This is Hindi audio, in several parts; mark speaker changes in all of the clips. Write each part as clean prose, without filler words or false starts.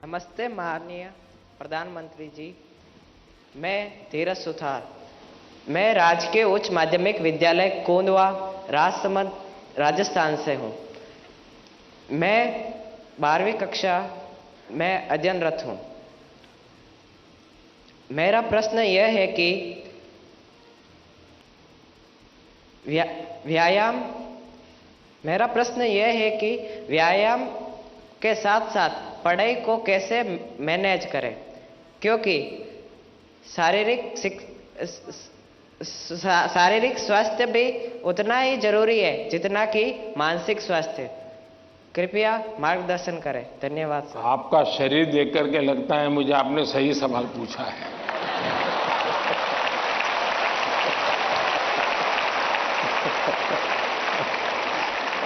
Speaker 1: नमस्ते माननीय प्रधानमंत्री जी। मैं धीरज सुथार, मैं राजकीय उच्च माध्यमिक विद्यालय कोंदवा राजसमंद राजस्थान से हूँ। मैं 12वीं कक्षा में अध्ययनरत हूँ। मेरा प्रश्न यह है कि व्यायाम के साथ साथ पढ़ाई को कैसे मैनेज करें, क्योंकि शारीरिक स्वास्थ्य भी उतना ही जरूरी है जितना कि मानसिक स्वास्थ्य। कृपया मार्गदर्शन करें। धन्यवाद सर।
Speaker 2: आपका शरीर देख करके लगता है मुझे आपने सही सवाल पूछा है।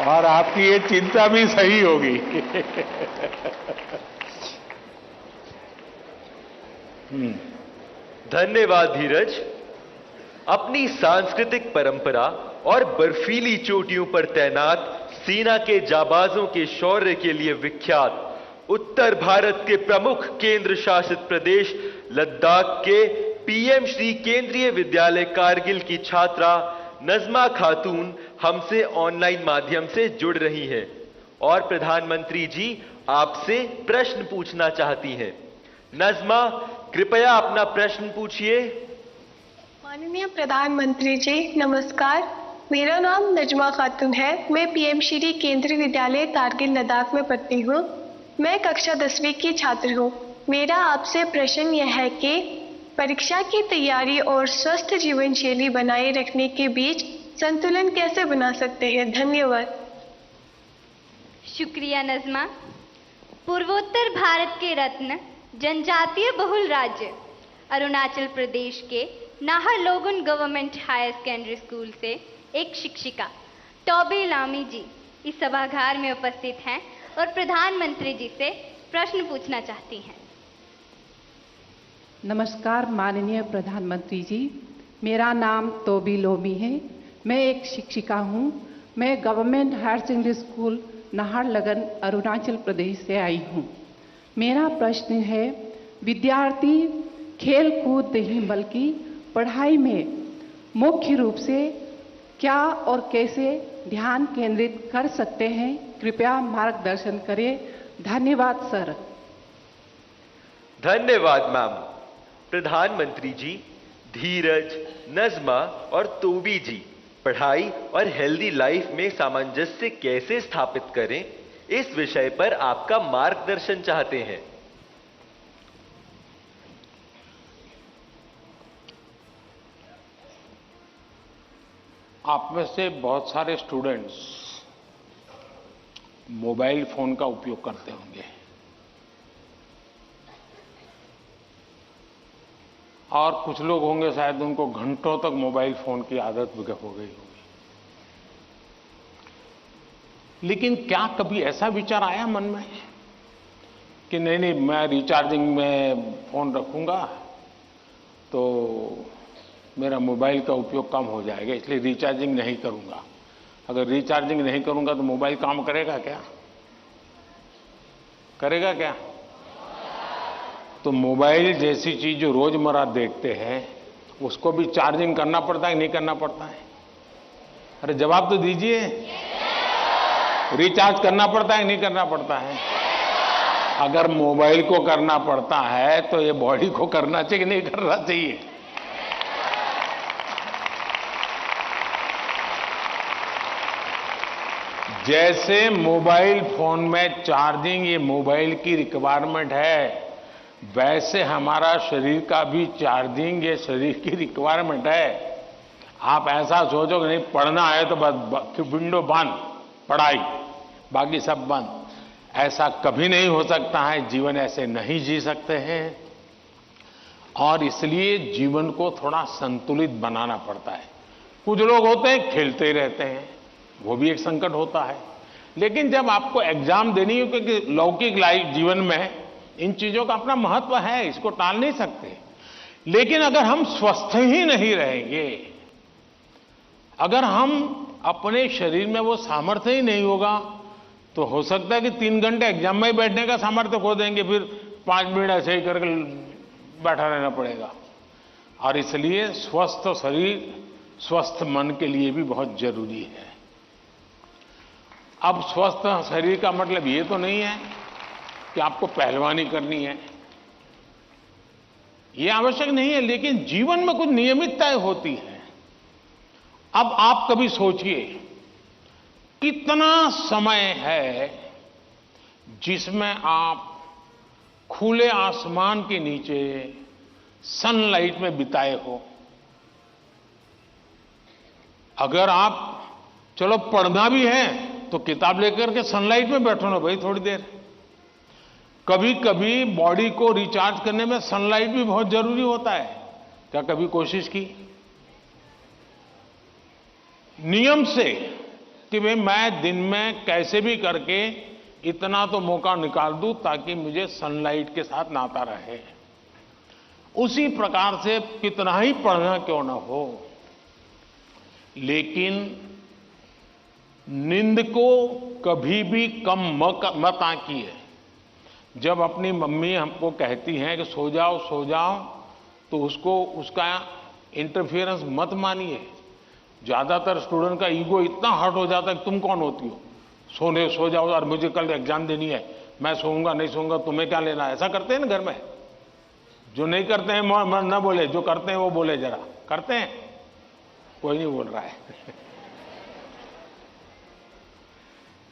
Speaker 2: और आपकी ये चिंता भी सही होगी।
Speaker 3: धन्यवाद धीरज। अपनी सांस्कृतिक परंपरा और बर्फीली चोटियों पर तैनात सेना के जाबाजों के शौर्य के लिए विख्यात उत्तर भारत के प्रमुख केंद्र शासित प्रदेश लद्दाख के पीएम श्री केंद्रीय विद्यालय कारगिल की छात्रा नजमा खातून हमसे ऑनलाइन माध्यम से जुड़ रही हैं और प्रधानमंत्री जी आपसे प्रश्न पूछना चाहती हैं। नजमा, कृपया अपना प्रश्न पूछिए।
Speaker 4: माननीय प्रधानमंत्री जी नमस्कार। मेरा नाम नजमा खातून है। मैं पीएम श्री केंद्रीय विद्यालय कारगिल लद्दाख में पढ़ती हूँ। मैं कक्षा 10वीं की छात्र हूँ। मेरा आपसे प्रश्न यह है कि परीक्षा की तैयारी और स्वस्थ जीवन शैली बनाए रखने के बीच संतुलन कैसे बना सकते हैं? धन्यवाद।
Speaker 5: शुक्रिया नजमा। पूर्वोत्तर भारत के रत्न जनजातीय बहुल राज्य अरुणाचल प्रदेश के नाहरलोगुन गवर्नमेंट हायर सेकेंडरी स्कूल से एक शिक्षिका टॉबी लामी जी इस सभागार में उपस्थित हैं और प्रधानमंत्री जी से प्रश्न पूछना चाहती हैं।
Speaker 6: नमस्कार माननीय प्रधानमंत्री जी, मेरा नाम तोबी लोमी है। मैं एक शिक्षिका हूँ। मैं government higher secondary school Naharlagun Arunachal Pradesh से आई हूँ। मेरा प्रश्न है, विद्यार्थी खेल कूद नहीं बल्कि पढ़ाई में मुख्य रूप से क्या और कैसे ध्यान केंद्रित कर सकते हैं? कृपया मार्गदर्शन करें। धन्यवाद सर।
Speaker 3: धन्यवाद मैम। प्रधानमंत्री जी, धीरज, नजमा और तोबी जी पढ़ाई और हेल्दी लाइफ में सामंजस्य कैसे स्थापित करें, इस विषय पर आपका मार्गदर्शन चाहते हैं।
Speaker 2: आप में से बहुत सारे स्टूडेंट्स मोबाइल फोन का उपयोग करते होंगे और कुछ लोग होंगे शायद उनको घंटों तक मोबाइल फोन की आदत हो गई होगी। लेकिन क्या कभी ऐसा विचार आया मन में कि नहीं मैं रिचार्जिंग में फोन रखूंगा तो मेरा मोबाइल का उपयोग कम हो जाएगा, इसलिए रिचार्जिंग नहीं करूंगा। अगर रिचार्जिंग नहीं करूंगा तो मोबाइल काम करेगा क्या? करेगा क्या? तो मोबाइल जैसी चीज जो रोजमर्रा देखते हैं उसको भी चार्जिंग करना पड़ता है नहीं करना पड़ता है? अरे जवाब तो दीजिए। रिचार्ज करना पड़ता है नहीं करना पड़ता है? अगर मोबाइल को करना पड़ता है तो ये बॉडी को करना चाहिए कि नहीं करना चाहिए? जैसे मोबाइल फोन में चार्जिंग ये मोबाइल की रिक्वायरमेंट है, वैसे हमारा शरीर का भी चार्जिंग ये शरीर की रिक्वायरमेंट है। आप ऐसा सोचो कि नहीं पढ़ना है तो बस विंडो बंद, पढ़ाई बाकी सब बंद, ऐसा कभी नहीं हो सकता है। जीवन ऐसे नहीं जी सकते हैं और इसलिए जीवन को थोड़ा संतुलित बनाना पड़ता है। कुछ लोग होते हैं खेलते ही रहते हैं, वो भी एक संकट होता है। लेकिन जब आपको एग्जाम देनी हो, क्योंकि लौकिक लाइफ जीवन में इन चीजों का अपना महत्व है, इसको टाल नहीं सकते। लेकिन अगर हम स्वस्थ ही नहीं रहेंगे, अगर हम अपने शरीर में वो सामर्थ्य ही नहीं होगा, तो हो सकता है कि 3 घंटे एग्जाम में बैठने का सामर्थ्य खो देंगे, फिर 5 मिनट ऐसे ही करके बैठा रहना पड़ेगा। और इसलिए स्वस्थ शरीर स्वस्थ मन के लिए भी बहुत जरूरी है। अब स्वस्थ शरीर का मतलब ये तो नहीं है कि आपको पहलवानी करनी है, ये आवश्यक नहीं है, लेकिन जीवन में कुछ नियमितताएं होती है। अब आप कभी सोचिए कितना समय है जिसमें आप खुले आसमान के नीचे सनलाइट में बिताए हो। अगर आप चलो पढ़ना भी है तो किताब लेकर के सनलाइट में बैठो ना भाई थोड़ी देर। कभी कभी बॉडी को रिचार्ज करने में सनलाइट भी बहुत जरूरी होता है। क्या कभी कोशिश की नियम से कि भाई मैं दिन में कैसे भी करके इतना तो मौका निकाल दूं ताकि मुझे सनलाइट के साथ नाता रहे। उसी प्रकार से कितना ही पढ़ना क्यों ना हो, लेकिन नींद को कभी भी कम मत आंकिए। जब अपनी मम्मी हमको कहती हैं कि सो जाओ तो उसका इंटरफेरेंस मत मानिए। ज्यादातर स्टूडेंट का ईगो इतना हर्ट हो जाता है कि तुम कौन होती हो, सो जाओ और मुझे कल एग्जाम देनी है, मैं सोऊंगा नहीं सोऊंगा तुम्हें क्या लेना है। ऐसा करते हैं ना घर में। जो नहीं करते हैं मन ना बोले, जो करते हैं वो बोले। जरा करते हैं, कोई नहीं बोल रहा है।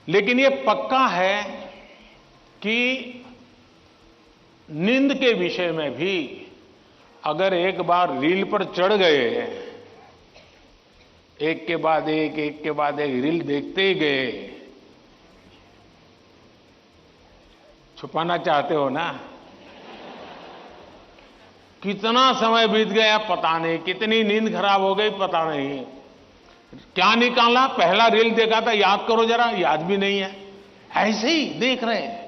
Speaker 2: लेकिन ये पक्का है कि नींद के विषय में भी अगर एक बार रील पर चढ़ गए, एक के बाद एक रील देखते ही गए, छुपाना चाहते हो ना। कितना समय बीत गया पता नहीं, कितनी नींद खराब हो गई पता नहीं। क्या निकाला, पहला रील देखा था याद करो जरा, याद भी नहीं है, ऐसे ही देख रहे हैं।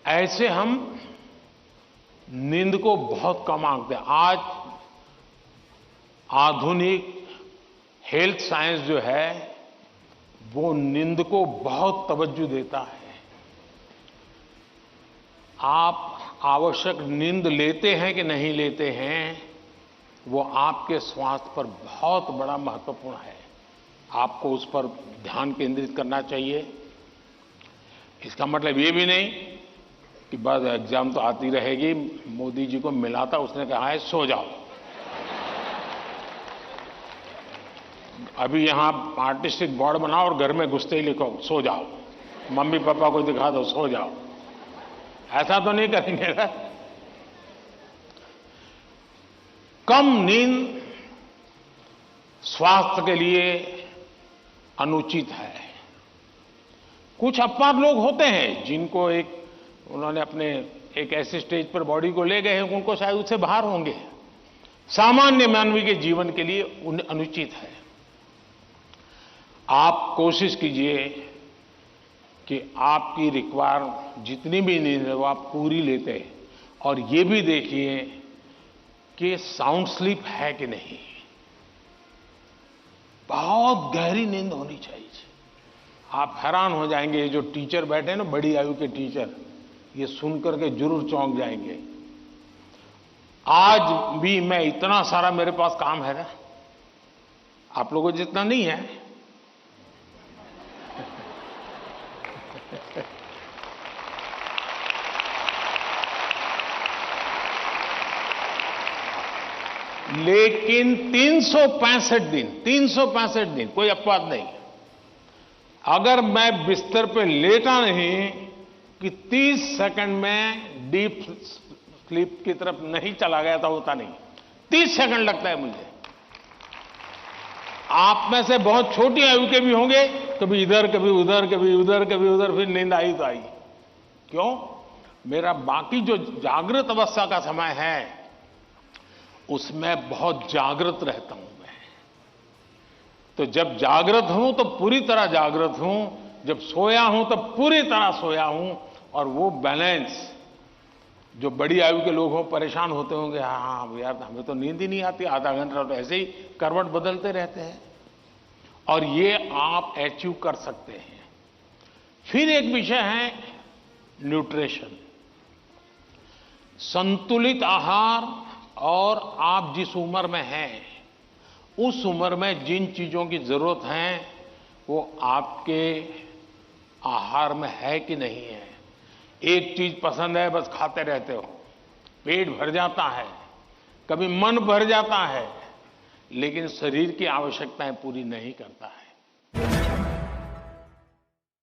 Speaker 2: ऐसे हम नींद को बहुत कम आंकते हैं। आज आधुनिक हेल्थ साइंस जो है वो नींद को बहुत तवज्जो देता है। आप आवश्यक नींद लेते हैं कि नहीं लेते हैं, वो आपके स्वास्थ्य पर बहुत बड़ा महत्वपूर्ण है। आपको उस पर ध्यान केंद्रित करना चाहिए। इसका मतलब ये भी नहीं कि बस एग्जाम तो आती रहेगी। मोदी जी को मिला था, उसने कहा है सो जाओ। अभी यहां आर्टिस्टिक बोर्ड बनाओ और घर में घुसते ही लिखो सो जाओ, मम्मी पापा को दिखा दो सो जाओ। ऐसा तो नहीं करेंगे ना। कम नींद स्वास्थ्य के लिए अनुचित है। कुछ अपार लोग होते हैं जिनको उन्होंने अपने एक ऐसे स्टेज पर बॉडी को ले गए हैं, उनको शायद उससे बाहर होंगे। सामान्य मानवीय के जीवन के लिए अनुचित है। आप कोशिश कीजिए कि आपकी रिक्वायर जितनी भी नींद है वो आप पूरी लेते हैं। और ये भी देखिए कि साउंड स्लीप है कि नहीं। बहुत गहरी नींद होनी चाहिए। आप हैरान हो जाएंगे, ये जो टीचर बैठे हैं ना, बड़ी आयु के टीचर, ये सुनकर के जरूर चौंक जाएंगे। आज भी मैं इतना सारा मेरे पास काम है ना, आप लोगों जितना नहीं है। लेकिन 365 दिन कोई अपवाद नहीं। अगर मैं बिस्तर पे लेटा नहीं कि 30 सेकंड में डीप स्लीप की तरफ नहीं चला गया था, होता नहीं। 30 सेकंड लगता है मुझे। आप में से बहुत छोटी आयु के भी होंगे, कभी इधर कभी उधर कभी उधर कभी उधर, फिर नींद आई तो आई। क्यों? मेरा बाकी जो जागृत अवस्था का समय है उसमें बहुत जागृत रहता हूं मैं। तो जब जागृत हूं तो पूरी तरह जागृत हूं, जब सोया हूं तो पूरी तरह सोया हूं। और वो बैलेंस, जो बड़ी आयु के लोग हों परेशान होते होंगे, हाँ यार हमें तो नींद ही नहीं आती, आधा घंटा तो ऐसे ही करवट बदलते रहते हैं। और ये आप अचीव कर सकते हैं। फिर एक विषय है न्यूट्रिशन। संतुलित आहार और आप जिस उम्र में हैं, उस उम्र में जिन चीजों की जरूरत है वो आपके आहार में है कि नहीं है। एक चीज पसंद है, बस खाते रहते हो, पेट भर जाता है, कभी मन भर जाता है, लेकिन शरीर की आवश्यकताएं पूरी नहीं करता है।